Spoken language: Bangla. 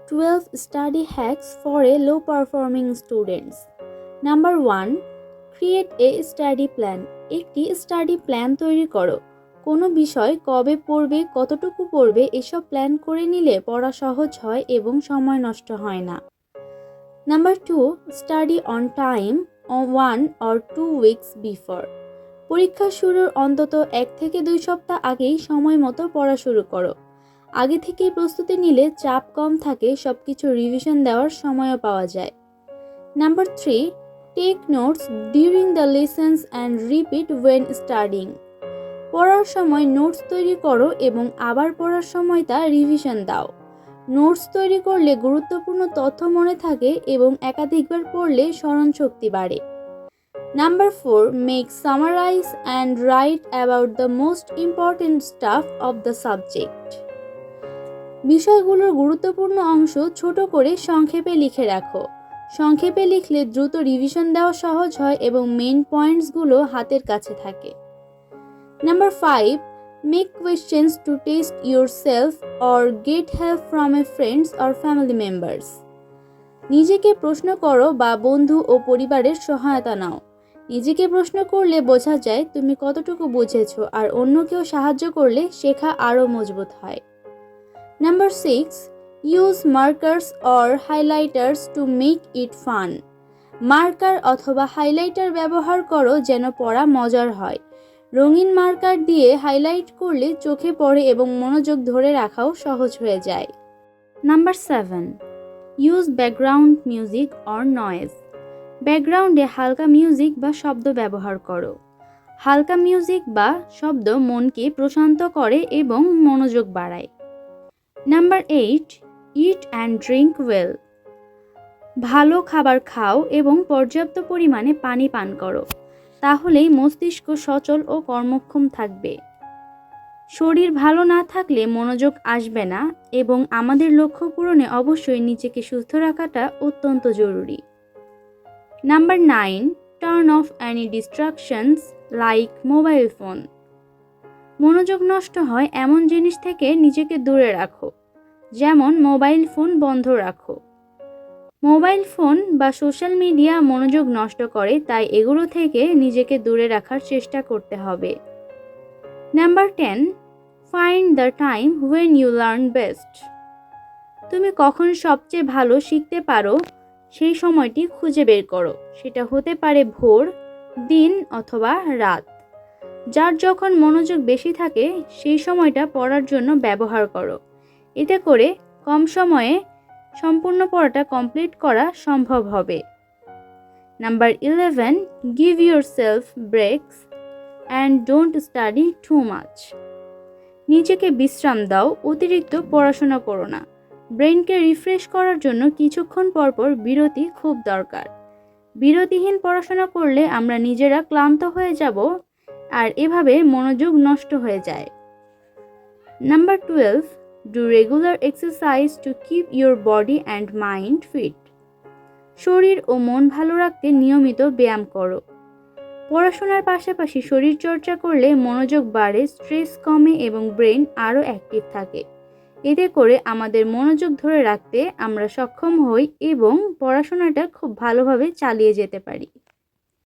12 study hacks for a low performing students. Number 1. Create a study plan. একটি স্টাডি প্ল্যান তৈরি করো। কোনো বিষয় কবে পড়বে, কতটুকু পড়বে এসব প্ল্যান করে নিলে পড়া সহজ হয় এবং সময় নষ্ট হয় না। Number 2. Study on time 1 or 2 weeks before. পরীক্ষা শুরুর অন্তত 1 থেকে 2 সপ্তাহ আগেই সময় মতো পড়া শুরু করো। আগে থেকেই প্রস্তুতি নিলে চাপ কম থাকে, সবকিছু রিভিশন দেওয়ার সময়ও পাওয়া যায়। Number 3. Take notes during the lessons and repeat when studying. পড়ার সময় নোটস তৈরি করো এবং আবার পড়ার সময় তা রিভিশন দাও। নোটস তৈরি করলে গুরুত্বপূর্ণ তথ্য মনে থাকে এবং একাধিকবার পড়লে স্মরণ শক্তি বাড়ে। Number 4. Make summarize and write about the most important stuff of the subject. বিষয়গুলোর গুরুত্বপূর্ণ অংশ ছোট করে সংক্ষেপে লিখে রাখো। সংক্ষেপে লিখলে দ্রুত রিভিশন দেওয়া সহজ হয় এবং মেইন পয়েন্টসগুলো হাতের কাছে থাকে। Number 5. Make questions to test yourself or get help from a friends or family members. নিজেকে প্রশ্ন করো বা বন্ধু ও পরিবারের সহায়তা নাও। নিজেকে প্রশ্ন করলে বোঝা যায় তুমি কতটুকু বুঝেছো, আর অন্য কেউ সাহায্য করলে শেখা আরও মজবুত হয়। Number 6. Use markers or highlighters to make it fun. Marker অথবা হাইলাইটার ব্যবহার করো যেন পড়া মজার হয়। রঙিন মার্কার দিয়ে হাইলাইট করলে চোখে পড়ে এবং মনোযোগ ধরে রাখাও সহজ হয়ে যায়। Number 7. Use background music or noise. ব্যাকগ্রাউন্ডে হালকা মিউজিক বা শব্দ ব্যবহার করো। হালকা মিউজিক বা শব্দ মনকে প্রশান্ত করে এবং মনোযোগ বাড়ায়। Number 8. Eat and drink well. ভালো খাবার খাও এবং পর্যাপ্ত পরিমাণে পানি পান করো, তাহলেই মস্তিষ্ক সচল ও কর্মক্ষম থাকবে। শরীর ভালো না থাকলে মনোযোগ আসবে না এবং আমাদের লক্ষ্য পূরণে অবশ্যই নিজেকে সুস্থ রাখাটা অত্যন্ত জরুরি। Number 9. Turn off any distractions like mobile phone. মনোযোগ নষ্ট হয় এমন জিনিস থেকে নিজেকে দূরে রাখো, যেমন মোবাইল ফোন বন্ধ রাখো। মোবাইল ফোন বা সোশ্যাল মিডিয়া মনোযোগ নষ্ট করে, তাই এগুলো থেকে নিজেকে দূরে রাখার চেষ্টা করতে হবে। Number 10. Find the time when you learn best. তুমি কখন সবচেয়ে ভালো শিখতে পারো সেই সময়টি খুঁজে বের করো। সেটা হতে পারে ভোর, দিন অথবা রাত। যার যখন মনোযোগ বেশি থাকে সেই সময়টা পড়ার জন্য ব্যবহার করো। এতে করে কম সময়ে সম্পূর্ণ পড়াটা কমপ্লিট করা সম্ভব হবে। Number 11. Give yourself breaks and don't study too much. নিজেকে বিশ্রাম দাও, অতিরিক্ত পড়াশোনা করো না। ব্রেনকে রিফ্রেশ করার জন্য কিছুক্ষণ পরপর বিরতি খুব দরকার। বিরতিহীন পড়াশোনা করলে আমরা নিজেরা ক্লান্ত হয়ে যাব আর এভাবে মনোযোগ নষ্ট হয়ে যায়। Number 12. Do regular exercise to keep your body and mind fit. শরীর ও মন ভালো রাখতে নিয়মিত ব্যায়াম করো। পড়াশোনার পাশাপাশি শরীর চর্চা করলে মনোযোগ বাড়ে, স্ট্রেস কমে এবং ব্রেন আরও অ্যাক্টিভ থাকে। এতে করে আমাদের মনোযোগ ধরে রাখতে আমরা সক্ষম হই এবং পড়াশোনাটা খুব ভালোভাবে চালিয়ে যেতে পারি।